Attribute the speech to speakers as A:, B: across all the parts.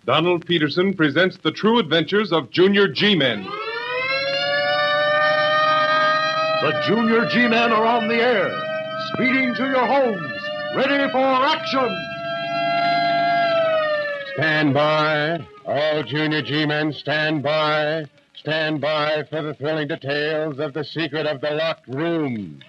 A: Donald Peterson presents the true adventures of Junior G-Men.
B: The Junior G-Men are on the air, speeding to your homes, ready for action!
C: Stand by. All Junior G-Men, stand by. Stand by for the thrilling details of the secret of the locked room.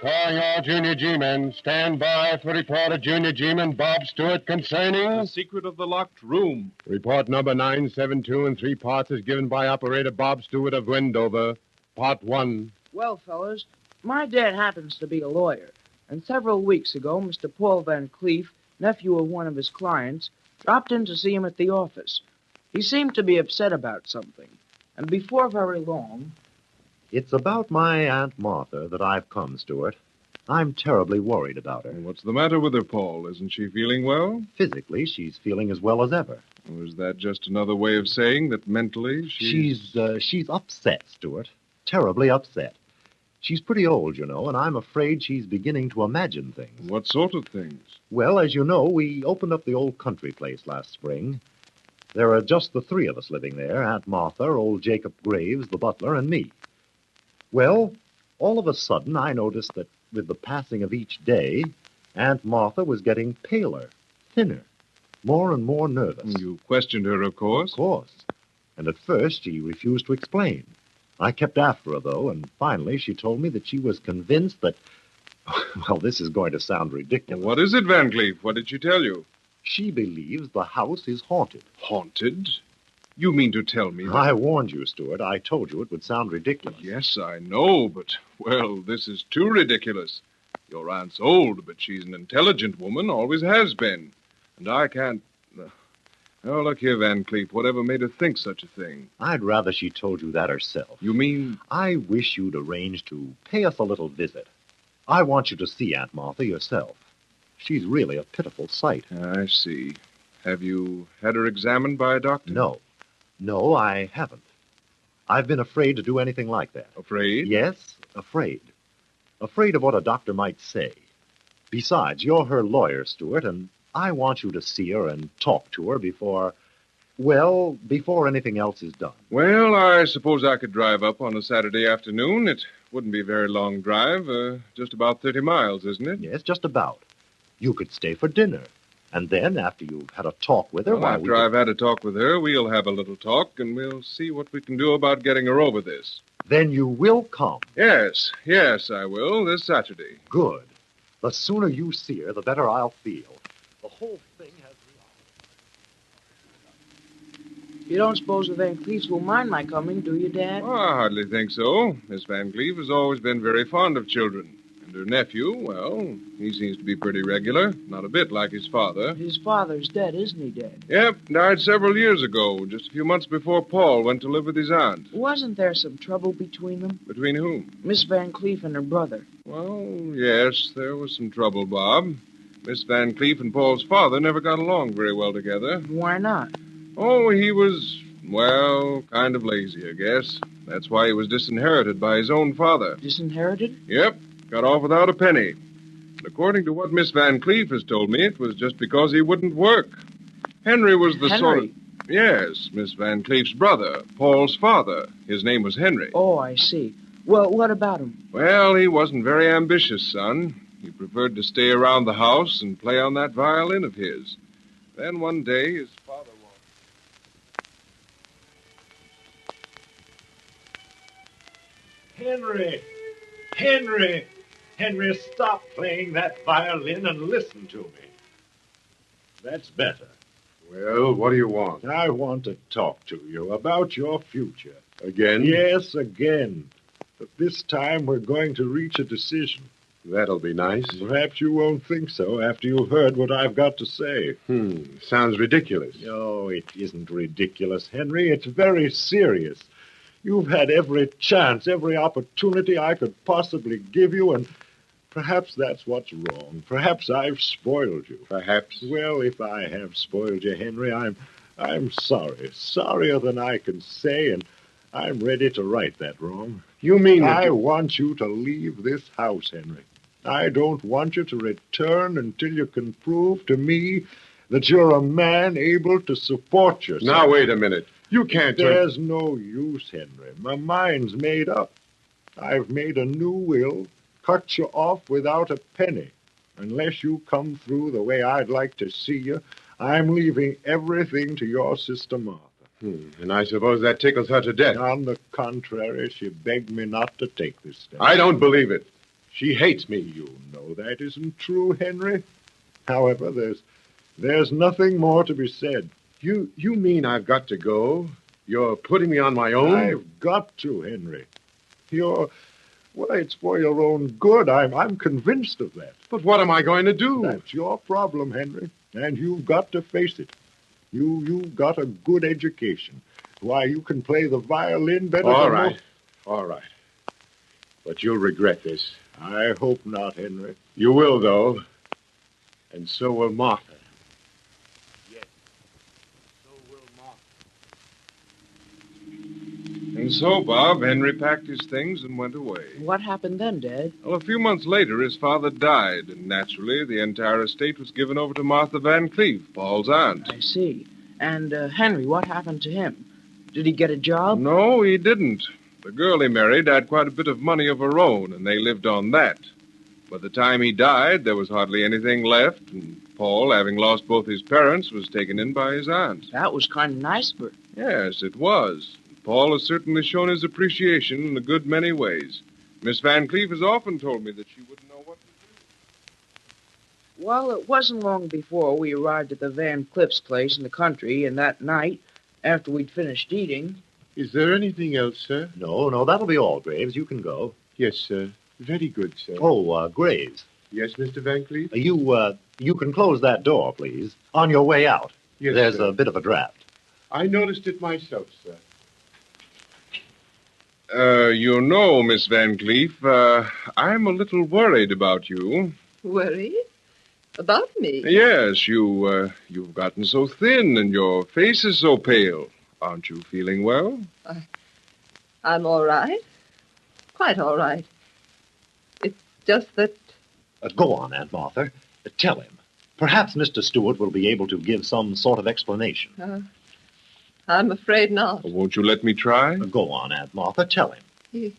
C: Calling all Junior G-Men. Stand by for report of Junior G-Man Bob Stewart concerning...
A: The secret of the locked room.
C: Report number 972 in 3 parts is given by Operator Bob Stewart of Wendover. Part 1.
D: Well, fellas, my dad happens to be a lawyer, and several weeks ago, Mr. Paul Van Cleef, nephew of one of his clients, dropped in to see him at the office. He seemed to be upset about something, and before very long...
B: It's about my Aunt Martha that I've come, Stuart. I'm terribly worried about her.
A: What's the matter with her, Paul? Isn't she feeling well?
B: Physically, she's feeling as well as ever.
A: Or is that just another way of saying that mentally
B: She's upset, Stuart. Terribly upset. She's pretty old, you know, and I'm afraid she's beginning to imagine things.
A: What sort of things?
B: Well, as you know, we opened up the old country place last spring. There are just the 3 of us living there, Aunt Martha, old Jacob Graves, the butler, and me. Well, all of a sudden, I noticed that with the passing of each day, Aunt Martha was getting paler, thinner, more and more nervous.
A: You questioned her, of course.
B: Of course. And at first, she refused to explain. I kept after her, though, and finally she told me that she was convinced that... Well, this is going to sound ridiculous.
A: What is it, Van Cleef? What did she tell you?
B: She believes the house is haunted.
A: Haunted? You mean to tell me that...
B: I warned you, Stuart. I told you it would sound ridiculous.
A: Yes, I know, but, well, this is too ridiculous. Your aunt's old, but she's an intelligent woman, always has been. And I can't... Oh, look here, Van Cleef, whatever made her think such a thing?
B: I'd rather she told you that herself.
A: You mean...
B: I wish you'd arrange to pay us a little visit. I want you to see Aunt Martha yourself. She's really a pitiful sight.
A: I see. Have you had her examined by a doctor?
B: No, I haven't. I've been afraid to do anything like that.
A: Afraid?
B: Yes, afraid. Afraid of what a doctor might say. Besides, you're her lawyer, Stuart, and I want you to see her and talk to her before anything else is done.
A: Well, I suppose I could drive up on a Saturday afternoon. It wouldn't be a very long drive. Just about 30 miles, isn't it?
B: Yes, just about. You could stay for dinner. And then, after you've had a talk with her...
A: Well, after I've had a talk with her, we'll have a little talk, and we'll see what we can do about getting her over this.
B: Then you will come?
A: Yes, I will, this Saturday.
B: Good. The sooner you see her, the better I'll feel. The whole thing has...
D: You don't suppose the Van Cleefs will mind my coming, do you, Dad?
A: Oh, I hardly think so. Miss Van Cleef has always been very fond of children. And her nephew, well, he seems to be pretty regular. Not a bit like his father.
D: His father's dead, isn't he, Dad?
A: Yep, died several years ago, just a few months before Paul went to live with his aunt.
D: Wasn't there some trouble between them?
A: Between whom?
D: Miss Van Cleef and her brother.
A: Well, yes, there was some trouble, Bob. Miss Van Cleef and Paul's father never got along very well together.
D: Why not?
A: Oh, he was, well, kind of lazy, I guess. That's why he was disinherited by his own father.
D: Disinherited?
A: Yep. Got off without a penny. And according to what Miss Van Cleef has told me, it was just because he wouldn't work. Henry was the sort of... Yes, Miss Van Cleef's brother, Paul's father. His name was Henry.
D: Oh, I see. Well, what about him?
A: Well, he wasn't very ambitious, son. He preferred to stay around the house and play on that violin of his. Then one day, his father
E: Henry! Henry, stop playing that violin and listen to me. That's better.
C: Well, what do you want?
E: I want to talk to you about your future.
C: Again?
E: Yes, again. But this time we're going to reach a decision.
C: That'll be nice.
E: Perhaps you won't think so after you've heard what I've got to say.
C: Sounds ridiculous.
E: No, it isn't ridiculous, Henry. It's very serious. You've had every chance, every opportunity I could possibly give you, and Perhaps that's what's wrong. Perhaps I've spoiled you.
C: Perhaps.
E: Well, if I have spoiled you, Henry, I'm sorry. Sorrier than I can say, and I'm ready to right that wrong.
C: You mean that
E: I want you to leave this house, Henry. I don't want you to return until you can prove to me that you're a man able to support yourself.
C: Now, wait a minute. You can't turn...
E: There's no use, Henry. My mind's made up. I've made a new will, cut you off without a penny. Unless you come through the way I'd like to see you, I'm leaving everything to your sister Martha.
C: And I suppose that tickles her to death.
E: On the contrary, she begged me not to take this step.
C: I don't believe it. She hates me.
E: You know that isn't true, Henry. However, there's nothing more to be said.
C: You mean I've got to go? You're putting me on my own?
E: I've got to, Henry. Well, it's for your own good. I'm convinced of that.
C: But what am I going to do?
E: That's your problem, Henry, and you've got to face it. You've got a good education. Why, you can play the violin better than
C: All right. But you'll regret this.
E: I hope not, Henry.
C: You will, though. And so will Martha.
D: Yes, so will Martha.
A: And so, Bob, Henry packed his things and went away.
D: What happened then, Dad?
A: Well, a few months later, his father died, and naturally, the entire estate was given over to Martha Van Cleef, Paul's aunt.
D: I see. And Henry, what happened to him? Did he get a job?
A: No, he didn't. The girl he married had quite a bit of money of her own, and they lived on that. By the time he died, there was hardly anything left, and Paul, having lost both his parents, was taken in by his aunt.
D: That was kind of nice of her.
A: Yes, it was. Paul has certainly shown his appreciation in a good many ways. Miss Van Cleef has often told me that she wouldn't know what to do.
D: Well, it wasn't long before we arrived at the Van Cleef's place in the country, and that night, after we'd finished eating...
C: Is there anything else, sir?
B: No, that'll be all, Graves. You can go.
C: Yes, sir. Very good, sir.
B: Oh, Graves,
C: Yes, Mr. Van Cleef?
B: you can close that door, please, on your way out.
C: Yes,
B: There's
C: sir.
B: a bit of a draft.
C: I noticed it myself, sir.
A: You know, Miss Van Cleef, I'm a little worried about you.
F: Worried? About me?
A: Yes, you've gotten so thin and your face is so pale. Aren't you feeling well?
F: I'm all right. Quite all right. It's just that...
B: Go on, Aunt Martha. Tell him. Perhaps Mr. Stewart will be able to give some sort of explanation.
F: I'm afraid not.
A: Won't you let me try?
B: Go on, Aunt Martha. Tell him.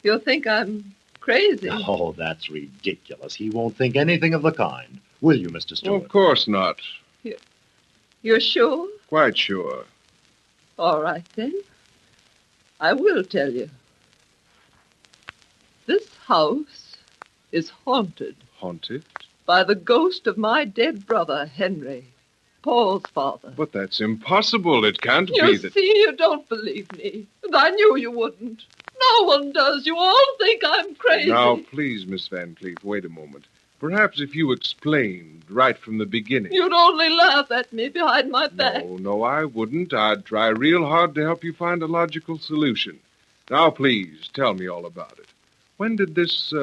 F: You'll think I'm crazy.
B: Oh, that's ridiculous. He won't think anything of the kind. Will you, Mr. Stewart?
A: Of course not.
F: You're sure?
A: Quite sure.
F: All right, then. I will tell you. This house is haunted
A: Haunted?
F: by the ghost of my dead brother, Henry, Paul's father.
A: But that's impossible. It can't be
F: You
A: that...
F: see, you don't believe me. And I knew you wouldn't. No one does. You all think I'm crazy.
A: Now, please, Miss Van Cleef, wait a moment. Perhaps if you explained right from the beginning...
F: You'd only laugh at me behind my back.
A: No, I wouldn't. I'd try real hard to help you find a logical solution. Now, please, tell me all about it. When did this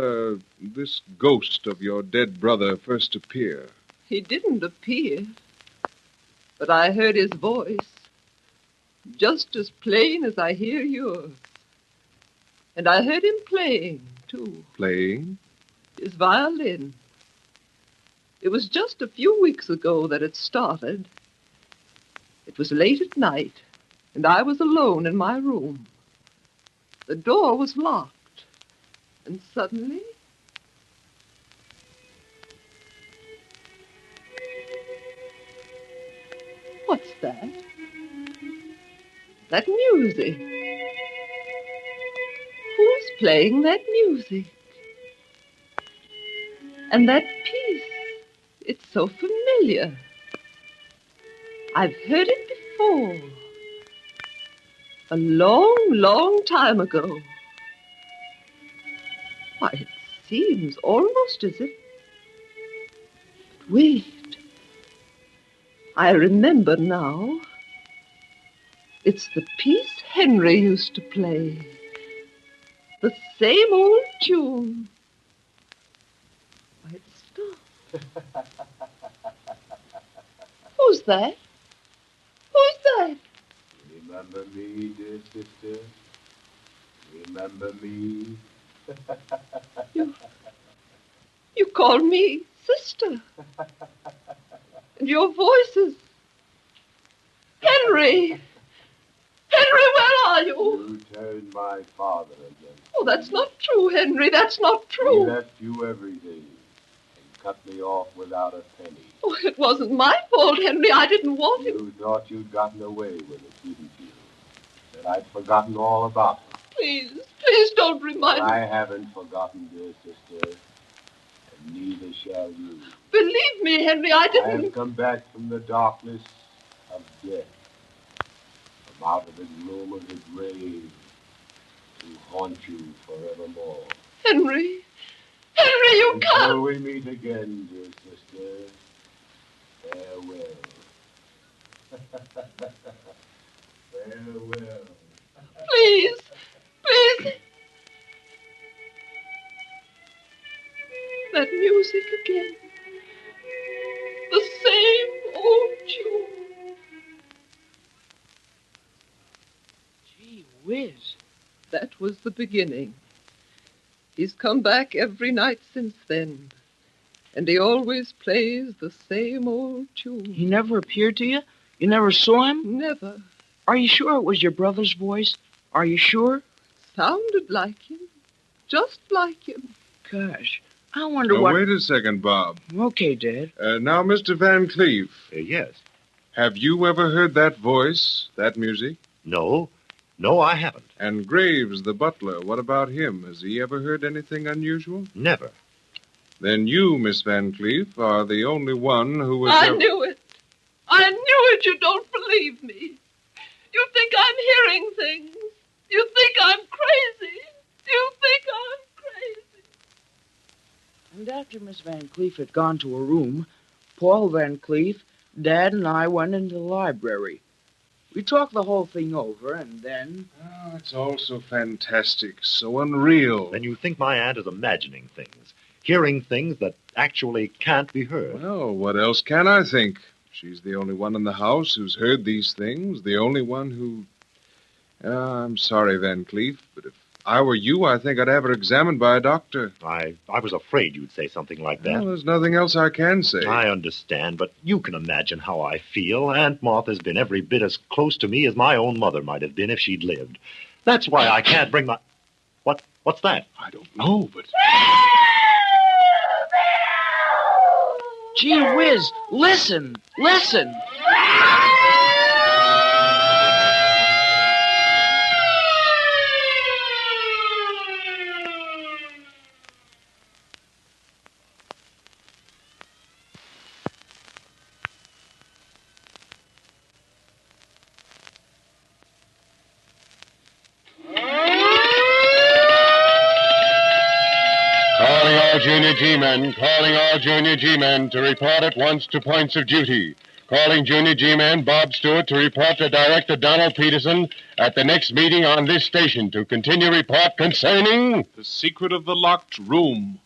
A: ghost of your dead brother first appear?
F: He didn't appear. But I heard his voice. Just as plain as I hear yours. And I heard him playing, too.
A: Playing?
F: His violin. It was just a few weeks ago that it started. It was late at night, and I was alone in my room. The door was locked, and suddenly... What's that? That music. Who's playing that music? And that piece, it's so familiar. I've heard it before. A long, long time ago. Why, it seems almost as if... Wait. I remember now. It's the piece Henry used to play. The same old tune. Who's that? Who's that?
C: Remember me, dear sister? Remember me?
F: You call me sister. And your voice is... Henry! Henry, where are you?
C: You turned my father against
F: Oh, that's not true, Henry. That's not
C: me. He
F: true.
C: left you everything and cut me off without a penny.
F: Oh, it wasn't my fault, Henry. I didn't want him.
C: You thought you'd gotten away with it, didn't you? That I'd forgotten all about it.
F: Please don't remind me.
C: I haven't forgotten, dear sister, and neither shall you.
F: Believe me, Henry, I didn't...
C: I've come back from the darkness of death, from out of the gloom of the grave, to haunt you forevermore.
F: Henry, you can't...
C: Until we meet again, dear sister, farewell. Farewell.
F: Please. That music again. The same old tune.
D: Gee whiz.
F: That was the beginning. He's come back every night since then. And he always plays the same old tune.
D: He never appeared to you? You never saw him?
F: Never.
D: Are you sure it was your brother's voice? Are you sure?
F: Sounded like him. Just like him.
D: Gosh, I wonder what...
A: Wait a second, Bob.
D: Okay, Dad.
A: Now, Mr. Van Cleef,
B: Yes.
A: have you ever heard that voice, that music?
B: No, I haven't.
A: And Graves, the butler, what about him? Has he ever heard anything unusual?
B: Never.
A: Then you, Miss Van Cleef, are the only one who was...
F: I knew it. You don't believe me. You think I'm hearing things. You think I'm crazy. You think I'm crazy.
D: And after Miss Van Cleef had gone to her room, Paul Van Cleef, Dad, and I went into the library. We talked the whole thing over, and then...
A: Oh, it's all so fantastic, so unreal.
B: Then you think my aunt is imagining things, hearing things that actually can't be heard.
A: Well, what else can I think? She's the only one in the house who's heard these things, the only one who... I'm sorry, Van Cleef, but if I were you, I think I'd have her examined by a doctor.
B: I was afraid you'd say something like that.
A: Well, there's nothing else I can say.
B: I understand, but you can imagine how I feel. Aunt Martha's been every bit as close to me as my own mother might have been if she'd lived. That's why I can't bring my... What's that?
A: I don't know, but...
D: Gee whiz, listen!
C: Calling all Junior G-men to report at once to points of duty. Calling Junior G-man Bob Stewart to report to Director Donald Peterson at the next meeting on this station to continue report concerning...
A: The secret of the locked room.